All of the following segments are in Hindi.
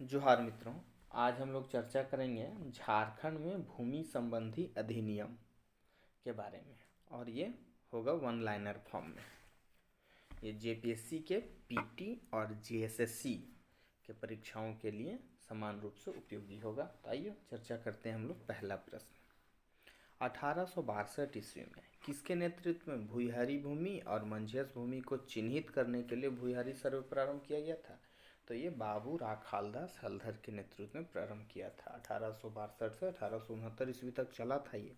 जोहार मित्रों। आज हम लोग चर्चा करेंगे झारखंड में भूमि संबंधी अधिनियम के बारे में, और ये होगा वन लाइनर फॉर्म में। ये जेपीएससी के पीटी और जेएसएससी के परीक्षाओं के लिए समान रूप से उपयोगी होगा। तो आइए चर्चा करते हैं हम लोग। पहला प्रश्न, 1862 ईस्वी में किसके नेतृत्व में भूयहारी भूमि और मंझियस भूमि को चिन्हित करने के लिए भूयहारी सर्वे प्रारंभ किया गया था? तो ये बाबू राखालदास हल्दर के नेतृत्व में प्रारंभ किया था। 1862 से 1869 ईस्वी तक चला था ये,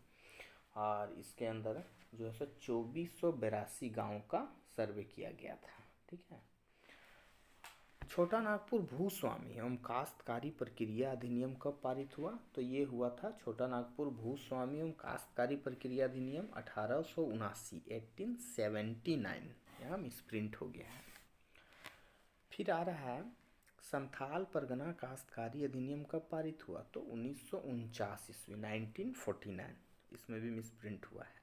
और इसके अंदर जो है सो 2482 गाँव का सर्वे किया गया था। ठीक है। छोटा नागपुर भूस्वामी एवं काश्तकारी प्रक्रिया अधिनियम कब पारित हुआ? तो ये हुआ था छोटा नागपुर भूस्वामी एवं काश्तकारी प्रक्रिया अधिनियम 1879, 1879। यहाँ मिसप्रिंट हो गया है। फिर आ रहा है संथाल परगना काश्तकारी अधिनियम कब पारित हुआ? तो 1949 ईस्वी, 1949। इसमें भी मिसप्रिंट हुआ है।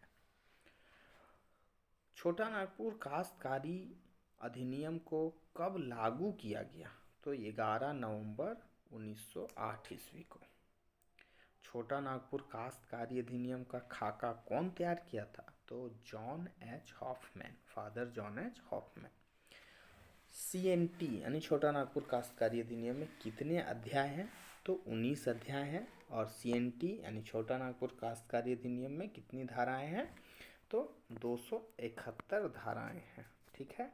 छोटा नागपुर काश्तकारी अधिनियम को कब लागू किया गया? तो 11 नवंबर 1908 ईस्वी को। छोटा नागपुर काश्तकारी अधिनियम का खाका कौन तैयार किया था? तो John H Hoffman, father John H Hoffman. CNT यानी छोटा नागपुर काश्तकारी अधिनियम में कितने अध्याय हैं? तो 19 अध्याय हैं। और सीएनटी यानी छोटा नागपुर काश्तकारी अधिनियम में कितनी धाराएं हैं? तो 271 धाराएं हैं। ठीक है।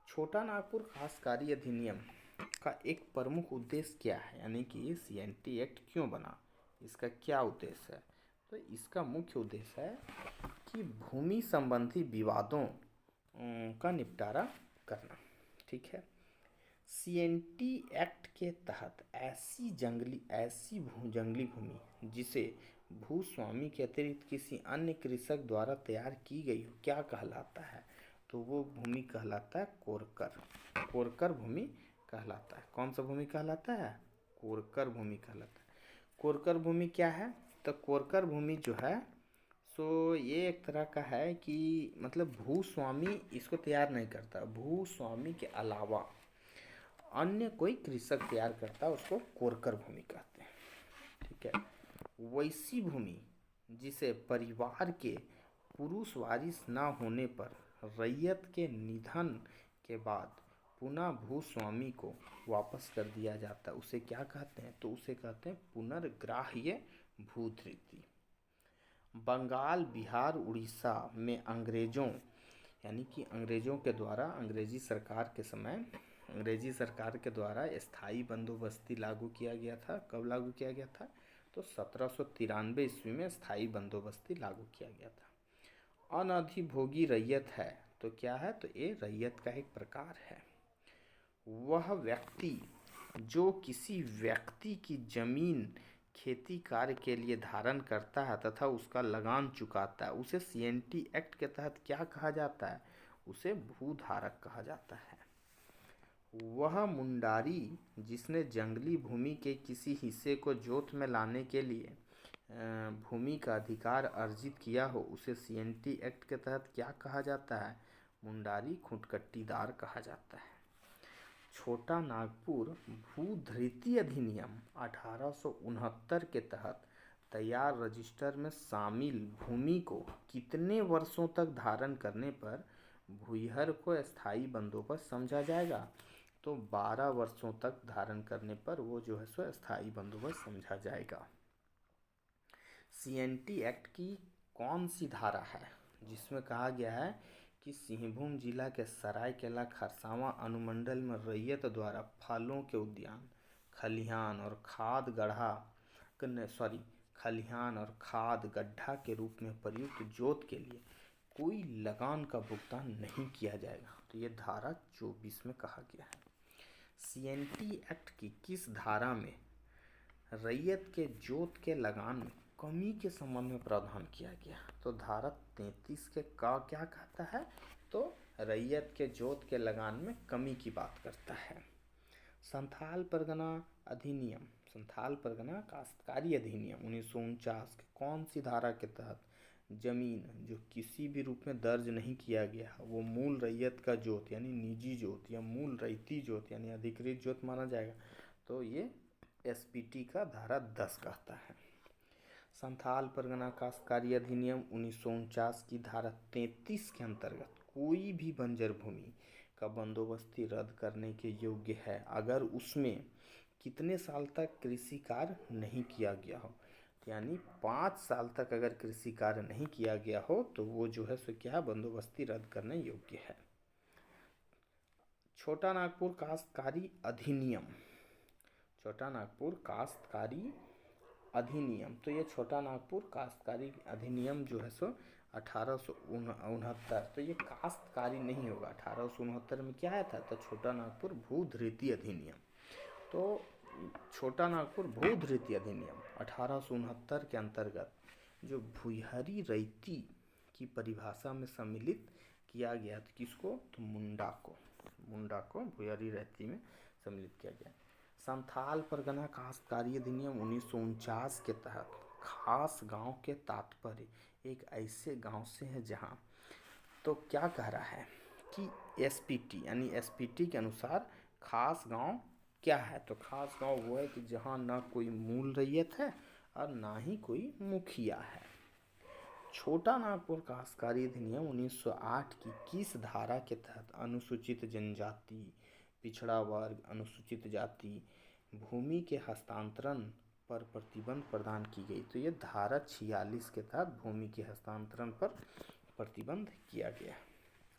छोटा नागपुर काश्तकारी अधिनियम का एक प्रमुख उद्देश्य क्या है, यानी कि सीएनटी एक्ट क्यों बना, इसका क्या उद्देश्य है? तो इसका मुख्य उद्देश्य है कि भूमि संबंधी विवादों का निपटारा करना। ठीक है। सीएनटी एक्ट के तहत ऐसी जंगली भूमि जिसे भूस्वामी के अतिरिक्त किसी अन्य कृषक द्वारा तैयार की गई हो, क्या कहलाता है? तो वो भूमि कहलाता है कोरकर। कोरकर भूमि कहलाता है। कौन सा भूमि कहलाता है? कोरकर भूमि कहलाता है। कोरकर भूमि क्या है? तो कोरकर भूमि जो है सो ये एक तरह का है कि मतलब भूस्वामी इसको तैयार नहीं करता, भूस्वामी के अलावा अन्य कोई कृषक तैयार करता है, उसको कोरकर भूमि कहते हैं। ठीक है। वैसी भूमि जिसे परिवार के पुरुष वारिस न होने पर रैयत के निधन के बाद पुनः भूस्वामी को वापस कर दिया जाता है, उसे क्या कहते हैं? तो उसे कहते हैं पुनर्ग्राह्य भूधृति। बंगाल, बिहार, उड़ीसा में अंग्रेजों यानी कि अंग्रेजों के द्वारा अंग्रेजी सरकार के द्वारा स्थायी बंदोबस्ती लागू किया गया था। कब लागू किया गया था? तो 1793 ईस्वी में स्थायी बंदोबस्ती लागू किया गया था। अनधिभोगी रैयत है तो क्या है? तो ये रैयत का एक प्रकार है। वह व्यक्ति जो किसी व्यक्ति की जमीन खेती कार्य के लिए धारण करता है तथा उसका लगान चुकाता है, उसे सीएनटी एक्ट के तहत क्या कहा जाता है? उसे भूधारक कहा जाता है। वह मुंडारी जिसने जंगली भूमि के किसी हिस्से को जोत में लाने के लिए भूमि का अधिकार अर्जित किया हो, उसे सीएनटी एक्ट के तहत क्या कहा जाता है? मुंडारी खुटकट्टीदार कहा जाता है। छोटा नागपुर भूधृति अधिनियम 1869 के तहत तैयार रजिस्टर में शामिल भूमि को कितने वर्षों तक धारण करने पर भूयहर को स्थायी बंदोबस्त समझा जाएगा? तो 12 वर्षों तक धारण करने पर वो जो है सो स्थायी बंदोबस्त समझा जाएगा। सीएनटी एक्ट की कौन सी धारा है जिसमें कहा गया है कि सिंहभूम जिला के सरायकेला खरसावां अनुमंडल में रैयत द्वारा फलों के उद्यान, खलिहान और खाद गड्ढा के रूप में प्रयुक्त जोत के लिए कोई लगान का भुगतान नहीं किया जाएगा? तो ये धारा 24 में कहा गया है। सीएनटी एक्ट की किस धारा में रैयत के जोत के लगान में कमी के संबंध में प्रावधान किया गया? तो धारा 33 के का क्या कहता है? तो रैयत के जोत के लगान में कमी की बात करता है। संथाल परगना काश्तकारी अधिनियम 1949 के कौन सी धारा के तहत जमीन जो किसी भी रूप में दर्ज नहीं किया गया वो मूल रैयत का जोत यानी निजी जोत या मूल रैयती जोत यानी अधिकृत जोत माना जाएगा? तो ये एसपीटी का धारा 10 कहता है। संथाल परगना काश्तकारी अधिनियम 1949 की धारा 33 के अंतर्गत कोई भी बंजर भूमि का बंदोबस्ती रद्द करने के योग्य है अगर उसमें कितने साल तक कृषि कार्य नहीं किया गया हो। यानी 5 साल तक अगर कृषि कार्य नहीं किया गया हो तो वो जो है सो क्या है, बंदोबस्ती रद्द करने योग्य है। छोटा नागपुर काश्तकारी अधिनियम, छोटा नागपुर काश्तकारी अधिनियम, तो ये छोटा नागपुर काश्तकारी अधिनियम जो है सो 1869, तो ये काश्तकारी नहीं होगा। 1869 में क्या आया था, तो छोटा नागपुर भूधृति अधिनियम। तो छोटा नागपुर भूधृति अधिनियम 1869 के अंतर्गत जो भुईहरी रैती की परिभाषा में सम्मिलित किया गया था किसको, तो मुंडा को भुईहरी रैती में सम्मिलित किया गया। संथाल परगना काश्तकारी अधिनियम 1949 के तहत खास गांव के तात्पर्य एक ऐसे गांव से है जहां, तो क्या कह रहा है कि एसपीटी यानी एसपीटी के अनुसार खास गांव क्या है, तो खास गांव वो है कि जहां ना कोई मूल रैयत है और ना ही कोई मुखिया है। छोटा नागपुर काश्तकारी अधिनियम 1908 की किस धारा के तहत अनुसूचित जनजाति, पिछड़ा वर्ग, अनुसूचित जाति भूमि के हस्तांतरण पर प्रतिबंध प्रदान की गई, तो ये धारा 46 के तहत भूमि के हस्तांतरण पर प्रतिबंध किया गया।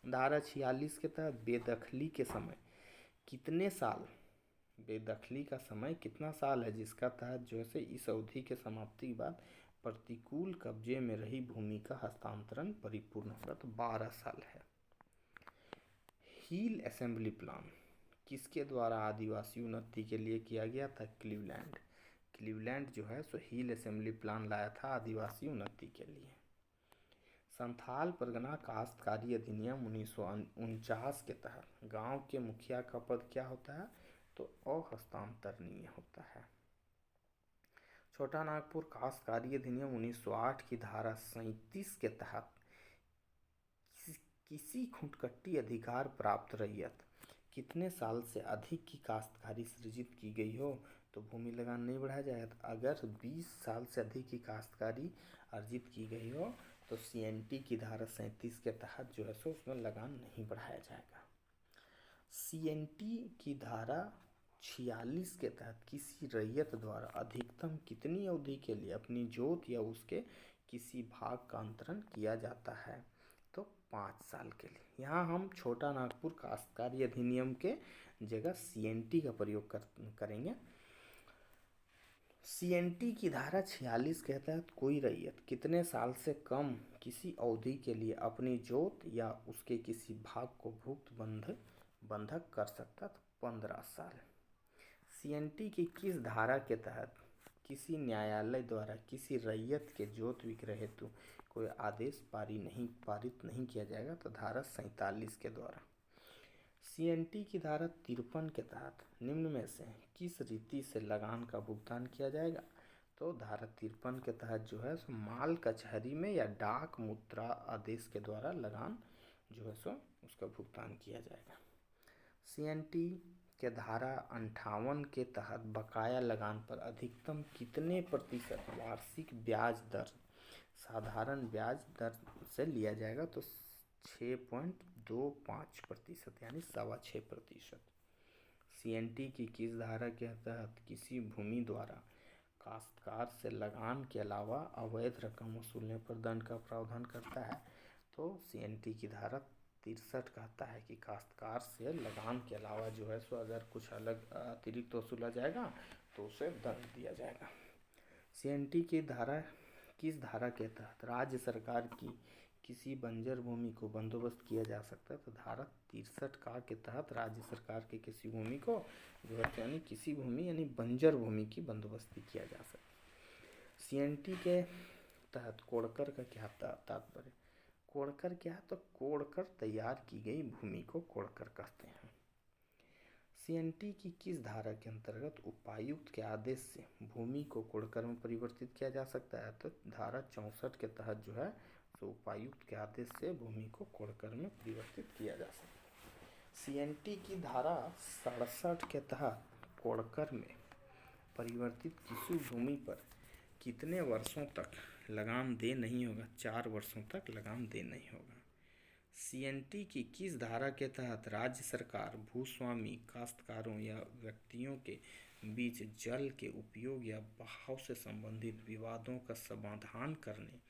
धारा 46 के तहत बेदखली के समय कितने साल, बेदखली का समय कितना साल है जिसका तहत जो है इस अवधि के समाप्ति के बाद प्रतिकूल कब्जे में रही भूमि का हस्तांतरण परिपूर्ण होगा, तो 12 साल है। हिल असेंबली प्लान किसके द्वारा आदिवासी उन्नति के लिए किया गया था, क्लीवलैंड जो है सो हिल असेंबली प्लान लाया था आदिवासी उन्नति के लिए। संथाल परगना काश्तकारी अधिनियम 1949 के तहत गांव के मुखिया का पद क्या होता है, तो अहस्तांतरणीय होता है। छोटा नागपुर काश्तकारी अधिनियम 1908 की धारा 37 के तहत किसी खुटकट्टी अधिकार प्राप्त रैयत कितने साल से अधिक की काश्तकारी सृजित की गई हो तो भूमि लगान नहीं बढ़ाया जाएगा। अगर 20 साल से अधिक की काश्तकारी अर्जित की गई हो तो सीएनटी की धारा 37 के तहत जो है सो उसमें लगान नहीं बढ़ाया जाएगा। सीएनटी की धारा 46 के तहत किसी रैयत द्वारा अधिकतम कितनी अवधि के लिए अपनी जोत या उसके किसी भाग का अंतरण किया जाता है, तो 5 साल के लिए। यहाँ हम छोटा नागपुर काश्तकारी अधिनियम के जगह सीएनटी का प्रयोग करेंगे। सीएनटी की धारा 46 के तहत कोई रैयत कितने साल से कम किसी अवधि के लिए अपनी जोत या उसके किसी भाग को भुक्त बंधक कर सकता, तो 15 साल। सीएनटी की किस धारा के तहत किसी न्यायालय द्वारा किसी रैयत के जोत विक्रय हेतु कोई आदेश पारित नहीं किया जाएगा, तो धारा 47 के द्वारा। सीएनटी की धारा 53 के तहत निम्न में से किस रीति से लगान का भुगतान किया जाएगा, तो धारा 53 के तहत जो है सो माल कचहरी में या डाक मुद्रा आदेश के द्वारा लगान जो है सो उसका भुगतान किया जाएगा। सीएनटी के धारा 58 के तहत बकाया लगान पर अधिकतम कितने प्रतिशत वार्षिक ब्याज दर साधारण ब्याज दर से लिया जाएगा, तो 6.25% यानी 6.25%। सीएनटी की किस धारा के तहत किसी भूमि द्वारा काश्तकार से लगान के अलावा अवैध रकम वसूलने पर दंड का प्रावधान करता है, तो सीएनटी की धारा 63 कहता है कि काश्तकार से लगान के अलावा जो है सो अगर कुछ अलग अतिरिक्त वसूला जाएगा तो उसे दंड दिया जाएगा। सीएनटी की धारा किस धारा के तहत राज्य सरकार की किसी बंजर भूमि को बंदोबस्त किया जा सकता है, तो धारा 63 का के तहत राज्य सरकार के किसी भूमि को जो है यानी किसी भूमि यानी बंजर भूमि की बंदोबस्ती किया जा सकता है। सीएनटी के तहत कोड़कर का क्या तात्पर्य, कोड़कर क्या है, तो कोड़कर तैयार की गई भूमि को कोड़कर कहते हैं। सीएनटी की किस धारा के अंतर्गत उपायुक्त के आदेश से भूमि को कोड़कर में परिवर्तित किया जा सकता है, तो धारा 64 के तहत जो है तो उपायुक्त के आदेश से भूमि को कोड़कर में परिवर्तित किया जा सकता है। सीएनटी की धारा 67 के तहत कोड़कर में परिवर्तित कृषि भूमि पर कितने वर्षों तक लगान दे नहीं होगा? 4 वर्षों तक लगान दे नहीं होगा। CNT की किस धारा के तहत राज्य सरकार भूस्वामी काश्तकारों या व्यक्तियों के बीच जल के उपयोग या बहाव से संबंधित विवादों का समाधान करने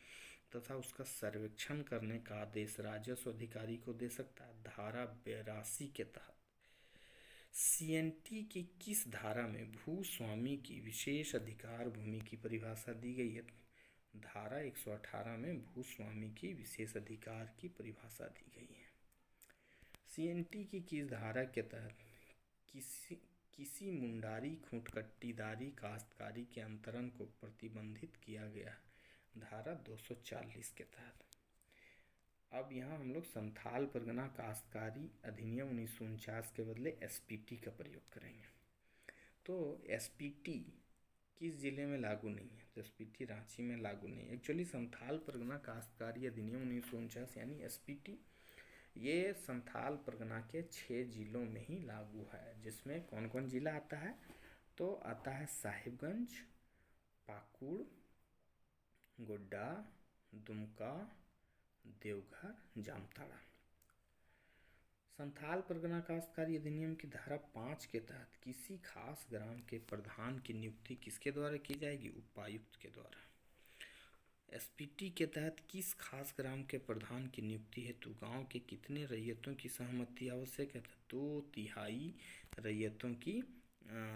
तथा उसका सर्वेक्षण करने का आदेश राजस्व अधिकारी को दे सकता है? धारा 82 के तहत। CNT की किस धारा में भूस्वामी की विशेष अधिकार भूमि की परिभाषा दी गई है? धारा 118 में भूस्वामी की विशेष अधिकार की परिभाषा दी गई है। CNT की किस धारा के तहत किसी मुंडारी खूंटकट्टीदारी काश्तकारी के अंतरण को प्रतिबंधित किया गया है? धारा 240 के तहत। अब यहाँ हम लोग संथाल परगना काश्तकारी अधिनियम 1949 के बदले SPT का प्रयोग करेंगे। तो SPT किस जिले में लागू नहीं है? तो SPT रांची में लागू नहीं है। एक्चुअली संथाल परगना काश्तकारी अधिनियम 1949 यानी SPT ये संथाल परगना के 6 जिलों में ही लागू है। जिसमें कौन कौन जिला आता है? तो आता है साहिबगंज, पाकुड़, गोड्डा, दुमका, देवघर, जामताड़ा। संथाल परगना काश्तकारी अधिनियम की धारा 5 के तहत किसी खास ग्राम के प्रधान की नियुक्ति किसके द्वारा की जाएगी? उपायुक्त के द्वारा। SPT के तहत किस खास ग्राम के प्रधान की नियुक्ति हेतु गांव के कितने रैयतों की सहमति आवश्यक है? 2/3 रैयतों की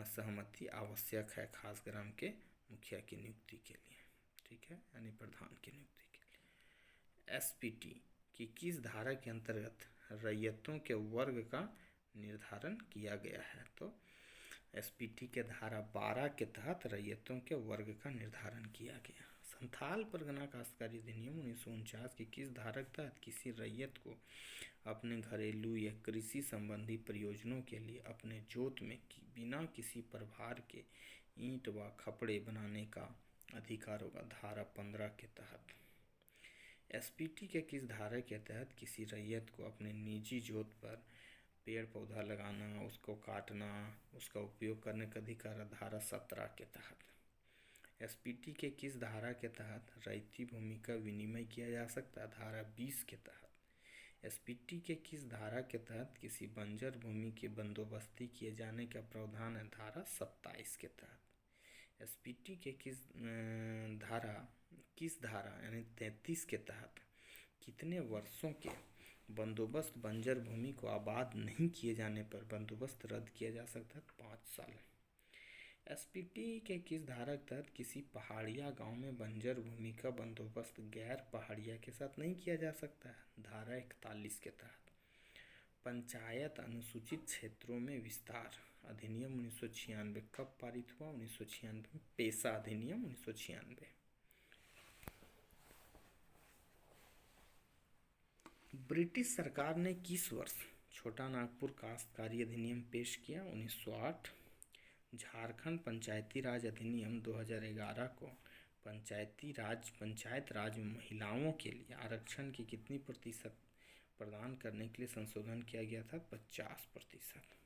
सहमति आवश्यक है खास ग्राम के मुखिया की नियुक्ति के लिए। ठीक है, यानी प्रधान की नियुक्ति के लिए। SPT की किस धारा के अंतर्गत रैयतों के वर्ग का निर्धारण किया गया है? तो SPT के धारा 12 के तहत रैयतों के वर्ग का निर्धारण किया गया। संथाल परगना काश्तकारी अधिनियम 1949 की किस धारा के तहत किसी रैयत को अपने घरेलू या कृषि संबंधी प्रयोजनों के लिए अपने जोत में बिना किसी प्रभार के ईंट व खपड़े बनाने का अधिकार होगा? धारा 15 के तहत। SPT के किस धारा के तहत किसी रैयत को अपने निजी जोत पर पेड़ पौधा लगाना, उसको काटना, उसका उपयोग करने का अधिकार? धारा 17 के तहत। SPT के किस धारा के तहत रैयती भूमि का विनिमय किया जा सकता है? धारा 20 के तहत। SPT के किस धारा के तहत किसी बंजर भूमि की बंदोबस्ती किए जाने का प्रावधान है? धारा 27 के तहत। SPT के किस धारा यानी 33 के तहत कितने वर्षों के बंदोबस्त बंजर भूमि को आबाद नहीं किए जाने पर बंदोबस्त रद्द किया जा सकता है? 5 साल। SPT के किस धारा के तहत किसी पहाड़िया गांव में बंजर भूमि का बंदोबस्त गैर पहाड़िया के साथ नहीं किया जा सकता है? धारा 41 के तहत। पंचायत अनुसूचित क्षेत्रों में विस्तार अधिनियम 1996 कब पारित हुआ? 1996 में। पेशा अधिनियम 1996। ब्रिटिश सरकार ने किस वर्ष छोटा नागपुर काश्तकारी अधिनियम पेश किया? 1908। झारखंड पंचायती राज अधिनियम 2011 को पंचायत राज में महिलाओं के लिए आरक्षण की कितनी प्रतिशत प्रदान करने के लिए संशोधन किया गया था? 50%।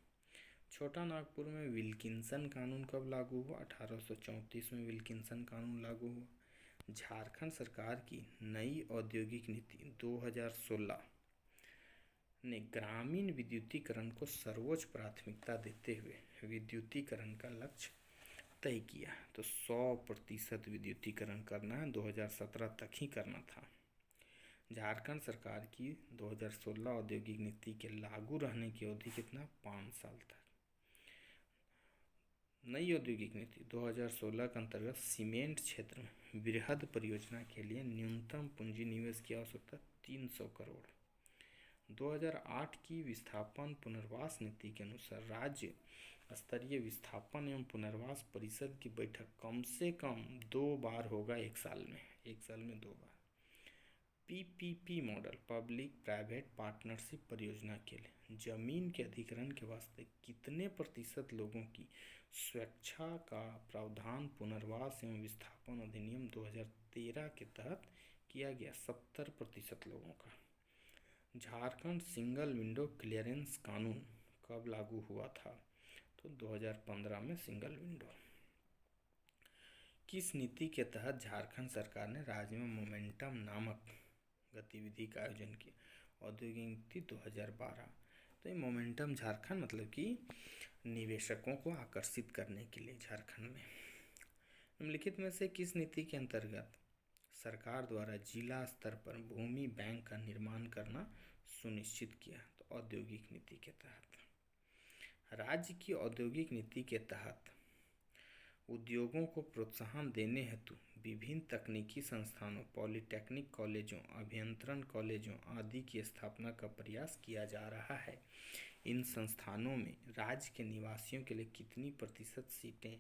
छोटा नागपुर में विल्किंसन कानून कब लागू हुआ? 1834 में विल्किंसन कानून लागू हुआ। झारखंड सरकार की नई औद्योगिक नीति 2016 ने ग्रामीण विद्युतीकरण को सर्वोच्च प्राथमिकता देते हुए विद्युतीकरण का लक्ष्य तय किया। तो 100% विद्युतीकरण करना है, 2017 तक ही करना था। झारखंड सरकार की 2016 औद्योगिक नीति के लागू रहने की अवधि कितना? 5 साल तक। नई औद्योगिक नीति 2016 के अंतर्गत सीमेंट क्षेत्र में वृहद परियोजना के लिए न्यूनतम पूंजी निवेश की आवश्यकता 300 करोड़। 2008 की विस्थापन पुनर्वास नीति के अनुसार राज्य स्तरीय विस्थापन एवं पुनर्वास परिषद की बैठक कम से कम 2 बार होगा एक साल में 2 बार। PPP model public private partnership परियोजना के लिए जमीन के अधिग्रहण के वास्ते कितने प्रतिशत लोगों की स्वेच्छा का प्रावधान पुनर्वास एवं विस्थापन अधिनियम 2013 के तहत किया गया? 70% लोगों का। झारखंड सिंगल विंडो क्लियरेंस कानून कब लागू हुआ था? तो 2015 में सिंगल विंडो। किस नीति के तहत झारखंड सरकार ने राज्य में मोमेंटम नामक गतिविधि का आयोजन किया? औद्योगिक नीति 2012। तो ये मोमेंटम झारखंड मतलब कि निवेशकों को आकर्षित करने के लिए झारखंड में। निम्नलिखित में से किस नीति के अंतर्गत सरकार द्वारा जिला स्तर पर भूमि बैंक का निर्माण करना सुनिश्चित किया? तो औद्योगिक नीति के तहत। राज्य की औद्योगिक नीति के तहत उद्योगों को प्रोत्साहन देने हेतु विभिन्न तकनीकी संस्थानों, पॉलिटेक्निक कॉलेजों, अभियंत्रण कॉलेजों आदि की स्थापना का प्रयास किया जा रहा है। इन संस्थानों में राज्य के निवासियों के लिए कितनी प्रतिशत सीटें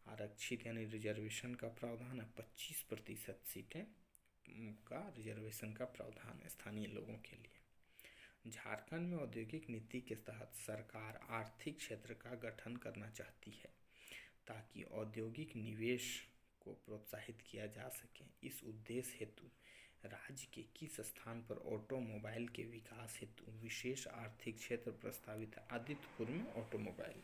आरक्षित यानी रिजर्वेशन का प्रावधान है? 25% सीटें का रिजर्वेशन का प्रावधान है स्थानीय लोगों के लिए। झारखंड में औद्योगिक नीति के तहत सरकार आर्थिक क्षेत्र का गठन करना चाहती है ताकि औद्योगिक निवेश को प्रोत्साहित किया जा सके। इस उद्देश्य हेतु राज्य के किस स्थान पर ऑटोमोबाइल के विकास हेतु विशेष आर्थिक क्षेत्र प्रस्तावित है? आदित्यपुर में ऑटोमोबाइल।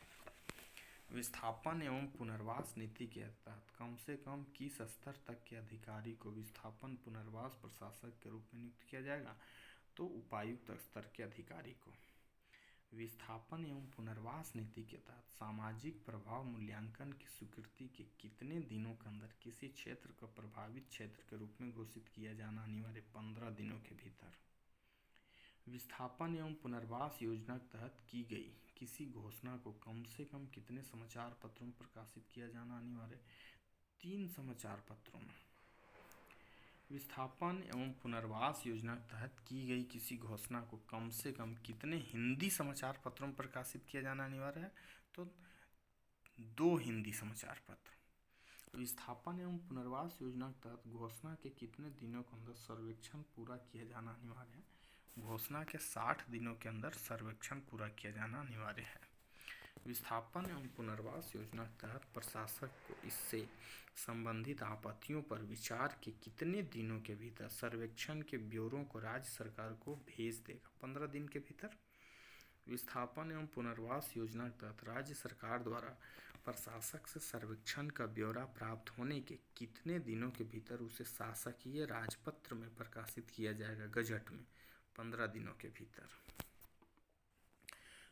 विस्थापन एवं पुनर्वास नीति के तहत कम से कम किस स्तर तक के अधिकारी को विस्थापन पुनर्वास प्रशासक के रूप में नियुक्त किया जाएगा? तो उपायुक्त स्तर के अधिकारी को। विस्थापन एवं पुनर्वास नीति के तहत सामाजिक प्रभाव मूल्यांकन की स्वीकृति के कितने दिनों के अंदर किसी क्षेत्र को प्रभावित क्षेत्र के रूप में घोषित किया जाना अनिवार्य? 15 दिनों के भीतर। विस्थापन एवं पुनर्वास योजना के तहत की गई किसी घोषणा को कम से कम कितने समाचार पत्रों में प्रकाशित किया जाना अनिवार्य? 3 समाचार पत्रों में। विस्थापन एवं पुनर्वास योजना के तहत की गई किसी घोषणा को कम से कम कितने हिंदी समाचार पत्रों में प्रकाशित किया जाना अनिवार्य है? तो 2 हिंदी समाचार पत्र। विस्थापन एवं पुनर्वास योजना के तहत घोषणा के कितने दिनों के अंदर सर्वेक्षण पूरा किया जाना अनिवार्य है? घोषणा के 60 दिनों के अंदर सर्वेक्षण पूरा किया जाना अनिवार्य है। विस्थापन एवं पुनर्वास योजना के तहत प्रशासक को इससे संबंधित आपत्तियों पर विचार के कितने दिनों के भीतर सर्वेक्षण के ब्यौरों को राज्य सरकार को भेज देगा? 15 दिन के भीतर। विस्थापन एवं पुनर्वास योजना के तहत राज्य सरकार द्वारा प्रशासक से सर्वेक्षण का ब्यौरा प्राप्त होने के कितने दिनों के भीतर उसे शासकीय राजपत्र में प्रकाशित किया जाएगा? गजट में। 15 दिनों के भीतर।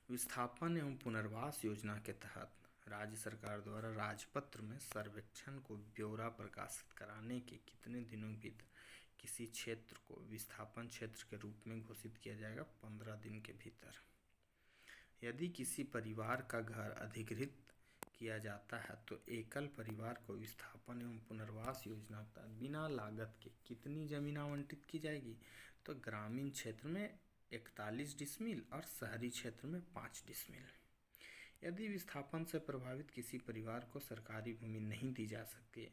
विस्थापन एवं पुनर्वास योजना के तहत राज्य सरकार द्वारा राजपत्र में सर्वेक्षण को ब्यौरा प्रकाशित कराने के कितने दिनों के भीतर किसी क्षेत्र को विस्थापन क्षेत्र के रूप में घोषित किया जाएगा? 15 दिन के भीतर। यदि किसी परिवार का घर अधिग्रहित किया जाता है तो एकल परिवार को विस्थापन एवं पुनर्वास योजना के तहत बिना लागत के कितनी जमीन आवंटित की जाएगी? तो ग्रामीण क्षेत्र में 41 डिसमिल और शहरी क्षेत्र में 5 डिसमिल। यदि विस्थापन से प्रभावित किसी परिवार को सरकारी भूमि नहीं दी जा सकती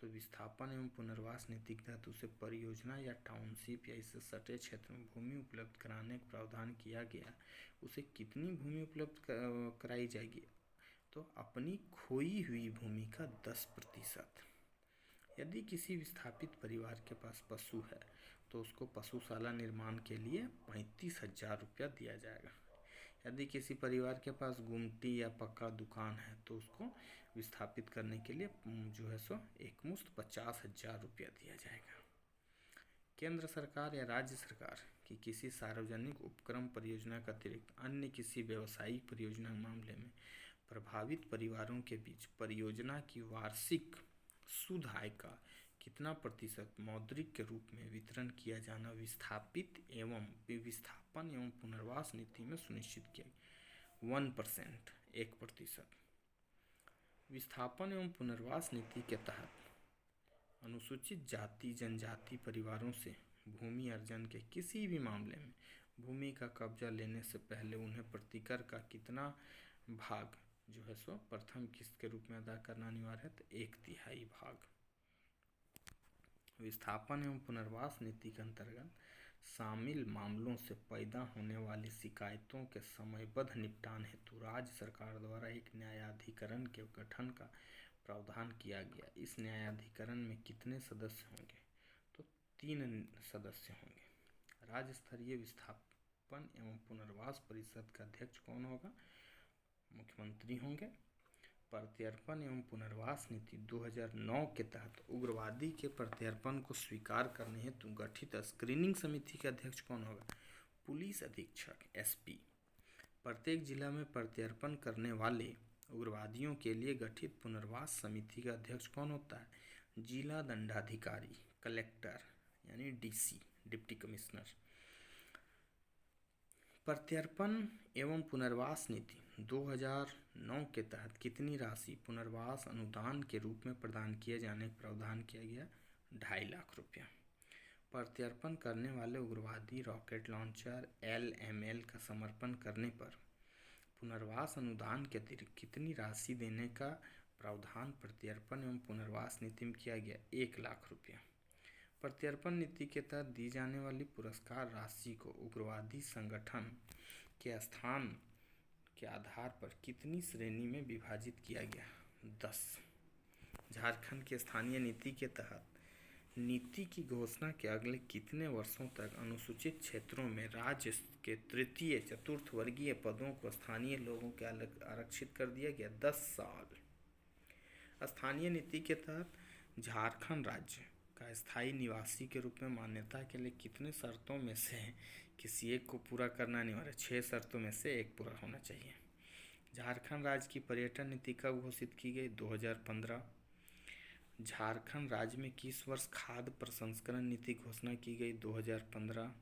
तो विस्थापन एवं पुनर्वास नीति के तहत उसे परियोजना या टाउनशिप या इससे सटे क्षेत्र में भूमि उपलब्ध कराने का प्रावधान किया गया। उसे कितनी भूमि उपलब्ध कराई जाएगी? तो अपनी खोई हुई भूमि का 10%। यदि किसी विस्थापित परिवार के पास पशु है तो उसको पशुशाला निर्माण के लिए 35,000 रुपया दिया जाएगा। यदि किसी परिवार के पास गुमटी या पक्का दुकान है तो उसको विस्थापित करने के लिए जो है सो एकमुश्त 50,000 रुपया दिया जाएगा। केंद्र सरकार या राज्य सरकार की किसी सार्वजनिक उपक्रम परियोजना के अतिरिक्त अन्य किसी व्यावसायिक परियोजना के मामले में प्रभावित परिवारों के बीच परियोजना की वार्षिक शुद्ध आय का कितना प्रतिशत मौद्रिक के रूप में वितरण किया जाना विस्थापित एवं विस्थापन एवं पुनर्वास नीति में सुनिश्चित किया? 1%, 1%। विस्थापन एवं पुनर्वास नीति के तहत अनुसूचित जाति जनजाति परिवारों से भूमि अर्जन के किसी भी मामले में भूमि का कब्जा लेने से पहले उन्हें प्रतिकर का कितना भाग जो है सो प्रथम किस्त के रूप में अदा करना अनिवार्य है? तो 1/3 भाग। विस्थापन एवं पुनर्वास नीति के अंतर्गत शामिल मामलों से पैदा होने वाली शिकायतों के समयबद्ध निपटान हेतु राज्य सरकार द्वारा एक न्यायाधिकरण के गठन का प्रावधान किया गया। इस न्यायाधिकरण में कितने सदस्य होंगे? तो 3 सदस्य होंगे। राज्य स्तरीय विस्थापन एवं पुनर्वास परिषद का अध्यक्ष कौन होगा? मुख्यमंत्री होंगे। प्रत्यर्पण एवं पुनर्वास नीति 2009 के तहत उग्रवादी के प्रत्यर्पण को स्वीकार करने हेतु गठित स्क्रीनिंग समिति के अध्यक्ष कौन होगा? पुलिस अधीक्षक, एसपी। प्रत्येक जिला में प्रत्यर्पण करने वाले उग्रवादियों के लिए गठित पुनर्वास समिति का अध्यक्ष कौन होता है? जिला दंडाधिकारी, कलेक्टर यानी डीसी, डिप्टी कमिश्नर। प्रत्यर्पण एवं पुनर्वास नीति 2009 के तहत कितनी राशि पुनर्वास अनुदान के रूप में प्रदान किए जाने का प्रावधान किया गया? 2.5 लाख रुपया। प्रत्यर्पण करने वाले उग्रवादी रॉकेट लॉन्चर LML का समर्पण करने पर पुनर्वास अनुदान के अतिरिक्त कितनी राशि देने का प्रावधान प्रत्यर्पण एवं पुनर्वास नीति में किया गया? 1 लाख रुपया। प्रत्यर्पण नीति के तहत दी जाने वाली पुरस्कार राशि को उग्रवादी संगठन के स्थान के आधार पर कितनी श्रेणी में विभाजित किया गया? 10। झारखंड की स्थानीय नीति के तहत नीति की घोषणा के अगले कितने वर्षों तक अनुसूचित क्षेत्रों में राज्य के तृतीय चतुर्थ वर्गीय पदों को स्थानीय लोगों के आरक्षित कर दिया गया? 10 साल। स्थानीय नीति के तहत झारखंड राज्य का स्थायी निवासी के रूप में मान्यता के लिए कितने शर्तों में से किसी एक को पूरा करना अनिवार्य? 6 शर्तों में से एक पूरा होना चाहिए। झारखंड राज्य की पर्यटन नीति कब घोषित की गई? 2015। झारखंड राज्य में किस वर्ष खाद्य प्रसंस्करण नीति घोषणा की गई? 2015।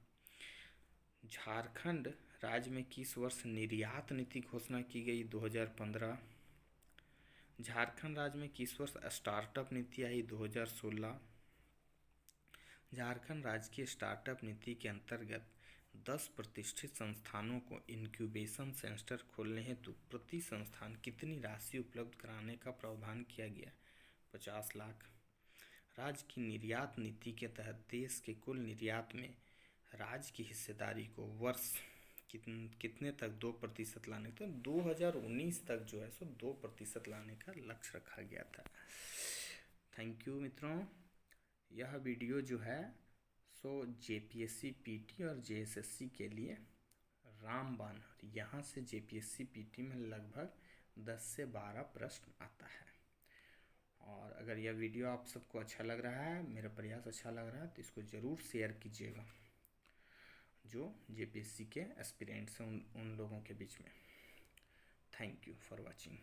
झारखंड राज्य में किस वर्ष निर्यात नीति घोषणा की गई? 2015। झारखंड राज्य में किस वर्ष स्टार्टअप नीति आई? 2016। झारखंड राज्य की स्टार्टअप नीति के अंतर्गत 10 प्रतिष्ठित संस्थानों को इंक्यूबेशन सेंटर खोलने हेतु प्रति संस्थान कितनी राशि उपलब्ध कराने का प्रावधान किया गया? 50 लाख। राज्य की निर्यात नीति के तहत देश के कुल निर्यात में राज्य की हिस्सेदारी को वर्ष कितने तक 2% लाने, तो 2019 तक जो है सो 2% लाने का लक्ष्य रखा गया था। थैंक यू मित्रों। यह वीडियो जो है सो JPSC PT और JSSC के लिए रामबाण, यहाँ से JPSC PT में लगभग 10 से 12 प्रश्न आता है। और अगर यह वीडियो आप सबको अच्छा लग रहा है, मेरा प्रयास अच्छा लग रहा है, तो इसको ज़रूर शेयर कीजिएगा जो JPSC के एस्पिरेंट्स हैं उन लोगों के बीच में। Thank you for watching.